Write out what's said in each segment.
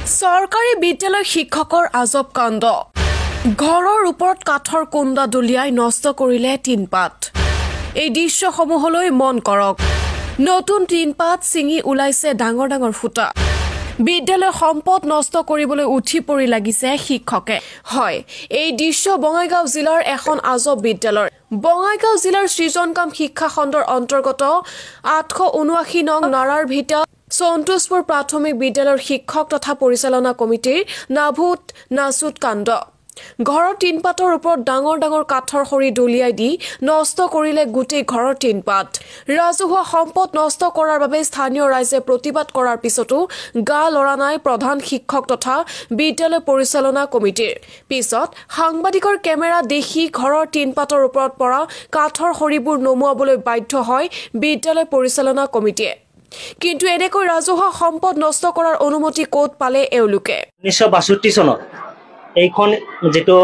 চৰকাৰী বিদ্যালয় শিক্ষকৰ আজব কাণ্ড ঘৰৰ ওপৰত কাঠৰ কুন্দা দলিয়াই নষ্ট কৰিলে টিনপাত এই দৃশ্যসমূহলৈ মন কৰক নতুন টিনপাত ছিঙি ওলাইছে ডাঙৰ ডাঙৰ ফুটা বিদ্যালয় সম্পদ নষ্ট কৰিবলৈ উঠি পৰি লাগিছে শিক্ষকে হয় এই দৃশ্য বঙাইগাঁও জিলাৰ এখন আজব বিদ্যালয় বঙাইগাঁও জিলাৰ সৃজনকাম শিক্ষা খণ্ডৰ অন্তৰ্গত 879 নং নাৰাৰ ভিটা সন্তোষপুৰ প্ৰাথমিক বিদ্যালয়ৰ শিক্ষক তথা পৰিচালনা কমিটিৰ নাভুত নাচুত কাণ্ড ঘৰৰ টিনপাতৰ ওপৰত ডাঙৰ ডাঙৰ কাঠৰ খৰি দলিয়াই দি নষ্ট কৰিলে গোটেই ঘৰৰ টিনপাত ৰাজহুৱা সম্পদ নষ্ট কৰাৰ বাবে স্থানীয় ৰাইজে প্ৰতিবাদ কৰাৰ পিছতো গা লৰা নাই প্ৰধান শিক্ষক তথা বিদ্যালয় পৰিচালনা কমিটিৰ পিছত সাংবাদিকৰ কেমেৰা দেখি ঘৰৰ টিনপাতৰ ওপৰত পৰা কাঠৰ খৰিবোৰ নমুৱাবলৈ বাধ্য হয় বিদ্যালয় পৰিচালনা কমিটিয়ে কিন্তু এনেকৈ ৰাজহুৱা সম্পদ নষ্ট কৰাৰ অনুমতি ক'ত পালে এওঁলোকে 1962 চনত এইখন যেটো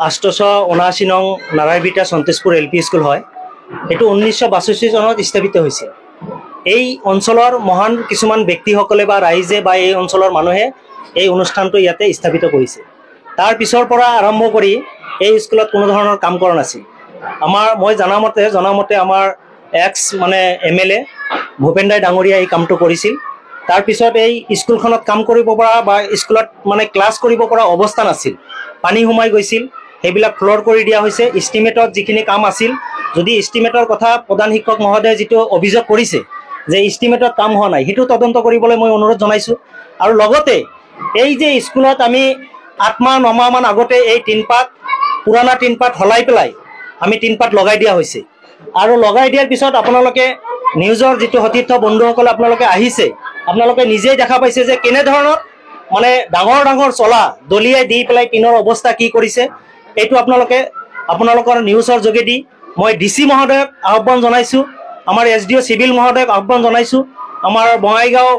879 নং নাৰায়ণভিটা সন্তোষপুৰ এলপি স্কুল হয় এটো 1962 চনত স্থাপিত হৈছিল এই অঞ্চলৰ মহান কিছুমান ব্যক্তিসকলে বা ৰাইজে বা এই অঞ্চলৰ মানুহে এই অনুষ্ঠানটো ইয়াতে স্থাপিত কৰিছে তাৰ পিছৰ পৰা আৰম্ভ কৰি এই স্কুলত কোনো ধৰণৰ কাম কৰা নাছিল আমাৰ মই জনামতে আমাৰ এক্স মানে এমএলএ ভূপেন দাই ডাঙৰীয়া এই কামটো কৰিছিল তাৰ পিছত এই স্কুলখনত কাম কৰিব পৰা বা স্কুলত মানে ক্লাছ কৰিব পৰা অৱস্থা নাছিল পানী হুমাই গৈছিল হেবিলাক ফ্লোৰ কৰি দিয়া হৈছে এস্টিমেটত যিখিনি কাম আছিল যদি এস্টিমেটৰ কথা প্ৰধান শিক্ষক মহোদয় যেটো অভিযোগ কৰিছে যে এস্টিমেটত কাম হোৱা নাই হেতু তদন্ত কৰিবলৈ মই অনুৰোধ জনাইছো আৰু লগতে এই যে স্কুলত আমি 8 মাহ 9 মাহ মান আগতে এই টিনপাত পুৰানা টিনপাত হলাই পেলাই আমি টিনপাত লগাই দিয়া হৈছে আৰু লগাই দিয়াৰ পিছত আপোনালোকে নিউজৰ যেটো সতীৰ্থ বন্ধুসকল আপোনালোকে আহিছে আপোনালোকে নিজে দেখা পাইছে যে কেনে ধৰণৰ মানে ডাঙৰ ডাঙৰ চলা দলিয়াই দি পেলাই টিনৰ অৱস্থা কি কৰিছে এটো আপোনালোকৰ নিউজৰ যোগেদি মই ডিসি মহোদয়ক আহ্বান জনাইছো আমাৰ এসডিও সিভিল মহোদয়ক আহ্বান জনাইছো আমাৰ বঙাইগাঁও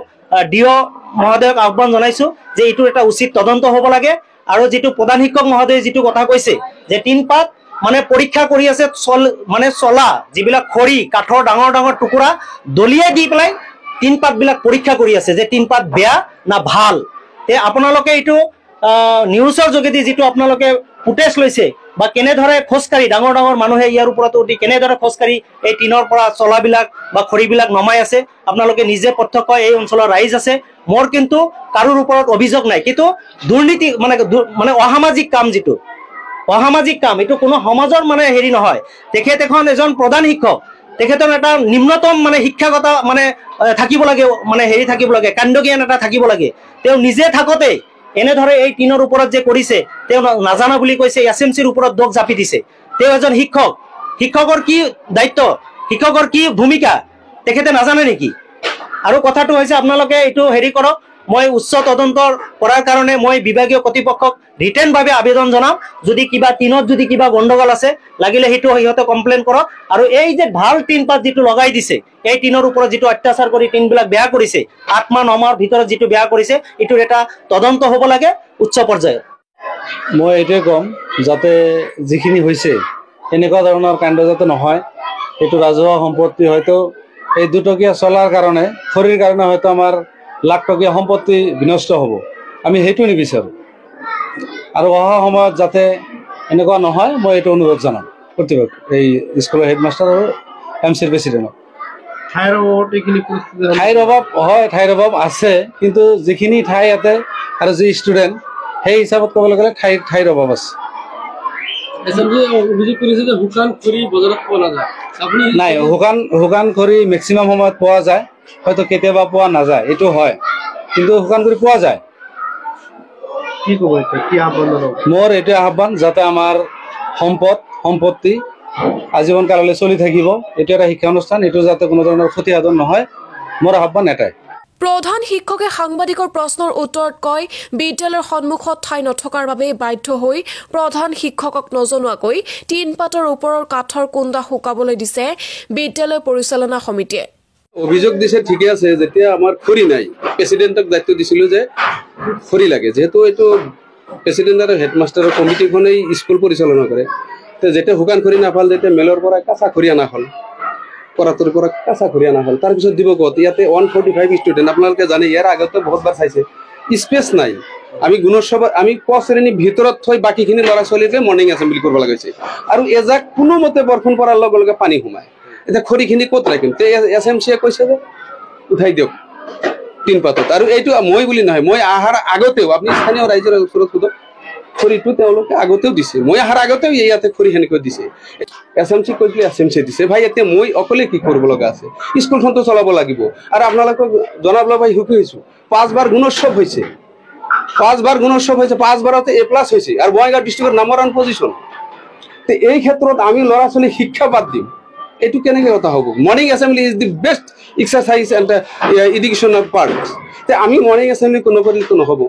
ডিও মহোদয়ক আহ্বান জনাইছো যে এটো এটা উচিত তদন্ত হ'ব লাগে আৰু যেটো প্ৰধান শিক্ষক মহোদয় যেটো কথা কৈছে যে টিনপাত মানে পৰীক্ষা কৰি আছে মানে চলা যিবিলাক খৰি কাঠৰ ডাঙৰ ডাঙৰ টুকুৰা দলিয়াই দি পেলাই টিনপাত বিলাক পৰীক্ষা কৰি আছে যে টিনপাত বেয়া না ভাল তে আপোনালোকে এটো নিউজৰ যোগেদি যেটো আপোনালোকে ফুটেজ লৈছে বা কেনে ধৰে খোজকাৰি ডাঙৰ ডাঙৰ মানুহে ইয়াৰ ওপৰত উঠি কেনে ধৰে খোজকাৰি এই টিনৰ পৰা চলা বিলাক বা খৰি বিলাক নমাই আছে আপোনালোকে নিজে প্ৰত্যক্ষ এই অঞ্চলৰ ৰাইজ আছে মোৰ কিন্তু কাৰোৰ ওপৰত অভিযোগ নাই কিন্তু দুৰ্নীতি মানে অসামাজিক কাম যেটো অসামাজিক কাম এটো কোনো সমাজৰ মানে হেৰি নহয় তেখেত এখন এজন প্ৰধান শিক্ষক তেখেতৰ এটা নিম্নতম মানে শিক্ষাগত মানে থাকিব লাগে মানে হেৰি থাকিব লাগে কাণ্ডজ্ঞান এটা থাকিব লাগে তেওঁ নিজে থাকতে এনে ধৰে এই টিনৰ ওপৰত যে কৰিছে তেওঁ নাজানা বুলি কৈছে এসএমসিৰ ওপৰত দোষ জাপি দিছে তেওঁ এজন শিক্ষকৰ কি দায়িত্ব শিক্ষকৰ কি ভূমিকা তেখেতে নাজানে নেকি আৰু কথাটো হৈছে আপোনালোকে এটো হেৰি কৰক মই উচ্চ তদন্তৰ কৰাৰ কাৰণে মই বিভাগীয় কৰ্তৃপক্ষক ৰিটেন ভাবে আবেদন জনাম যদি কিবা টিনত যদি কিবা গণ্ডগোল আছে লাগিলে হেতু হিহতে কমপ্লেইন কৰক আৰু এই যে ভাল টিনপাত যেটো লগাই দিছে এই টিনৰ ওপৰত যেটো অত্যাচাৰ কৰি টিনবিলাক বেয়া কৰিছে 8 মাহ 9 মাহৰ ভিতৰত যেটো বেয়া কৰিছে এটোৰ এটা তদন্ত হ'ব লাগে উচ্চ পৰ্যায়ত মই এটোই কম যাতে যিখিনি হৈছে এনেকুৱা ধৰণৰ কাণ্ড যাতে নহয় এটো ৰাজহুৱা সম্পত্তি হয়তো এই দুটকীয়া চলাৰ কাৰণে খৰিৰ কাৰণে হয়তো আমাৰ লাখ টকীয়া সম্পত্তি বিনষ্ট হ'ব আমি হেতু নিবিচাৰো আৰু অহা সময়ত যাতে এনেকুৱা নহয় মই এটো অনুৰোধ জনাম কৰ্তৃপক্ষ এই স্কুলৰ হেডমাষ্টাৰ আৰু এমচিৰ প্ৰেচিডেণ্টক ঠাইৰ অভাৱ আছে কিন্তু যিখিনি ঠাই আছে আৰু যি ষ্টুডেণ্ট সেই হিচাপত ক'বলৈ গ'লে ঠাইৰ অভাৱ আছে নাই শুকান খৰি মেক্সিমাম সময়ত পোৱা যায় হয়তো কেতিয়াবা পোৱা নাযায় এটো হয় কিন্তু শুকান খৰি পোৱা যায় কি ক'ব কি আহ্বান মোৰ এটো আহ্বান যাতে আমাৰ সম্পত্তি আজীবন কাললৈ চলি থাকিব এটো এটা শিক্ষা অনুষ্ঠান এটো যাতে কোনো ধৰণৰ ক্ষতিসাধন নহয় মোৰ আহ্বান এটাই প্ৰধান শিক্ষকে সাংবাদিকৰ প্ৰশ্নৰ উত্তৰত কয় বিদ্যালয়ৰ সন্মুখত ঠাই নথকাৰ বাবে বাধ্য হৈ প্ৰধান শিক্ষকক নজনোৱাকৈ টিনপাতৰ ওপৰৰ কাঠৰ কুন্দা শুকাবলৈ দিছে বিদ্যালয় পৰিচালনা সমিতিয়ে অভিযোগ দিছে ঠিকে আছে যেতিয়া আমাৰ খৰি নাই প্ৰেসিডেন্টক দায়িত্ব দিছিল যে খৰি লাগে যেহেতু এটো প্ৰেসিডেন্ট আৰু হেডমাষ্টাৰৰ কমিটিখনেই স্কুল পৰিচালনা কৰে তে যেতিয়া শুকান খৰি নাপাল তেতিয়া মেলৰ পৰা কাঁচা খৰি আনা হ'ল কৰাটোৰ পৰা কাঁচা খৰি আনা হ'ল তাৰ পিছত দিব ক'ত ইয়াতে 145 ষ্টুডেন্ট আপোনালোকে জানে ইয়াৰ আগতে বহুতবাৰ চাইছে স্পেচ নাই। আমি গুণোৎসৱ আমি ক শ্ৰেণীৰ ভিতৰত থৈ বাকীখিনি ল'ৰা ছোৱালীকে মৰ্ণিং এছেম্বলি কৰিব লগা হৈছে আৰু এজাক কোনোমতে বৰষুণ পৰাৰ লগে লগে পানী সোমায়। এতিয়া খৰিখিনি ক'ত ৰাখিম? তে SMC কৈছে যে উঠাই দিয়ক টিনপাতত। আৰু এইটো মই বুলি নহয়, মই অহাৰ আগতেও আপুনি স্থানীয় ৰাইজৰ ওচৰত সোধক, খৰিটো তেওঁলোকে আগতেও দিছে, মই অহাৰ আগতেও ইয়াতে খৰি সেনেকৈ দিছে। SMC কৈছিলে SMC দিছে। ভাই এতিয়া মই অকলে কি কৰিব লগা আছে? স্কুলখনতো চলাব লাগিব। আৰু আপোনালোকক জনাবলৈ ভাই সুখী হৈছোঁ, 5 বাৰ গুণোৎসৱ হৈছে, 5 বাৰ গুণোৎসৱ হৈছে, 5 বাৰতে A+ হৈছে আৰু বঙাইগাঁও ডিষ্ট্ৰিক্টৰ নাম্বাৰ 1 পজিশ্যন। তে এই ক্ষেত্ৰত আমি ল'ৰা ছোৱালী শিক্ষা বাদ দিম, এইটো কেনেকৈ কথা হ'ব? Morning assembly is the best exercise and এডুকেশ্যনৰ পাৰ্ট। তে আমি মৰ্ণিং এছেম্বলি নকৰিলেতো নহ'ব।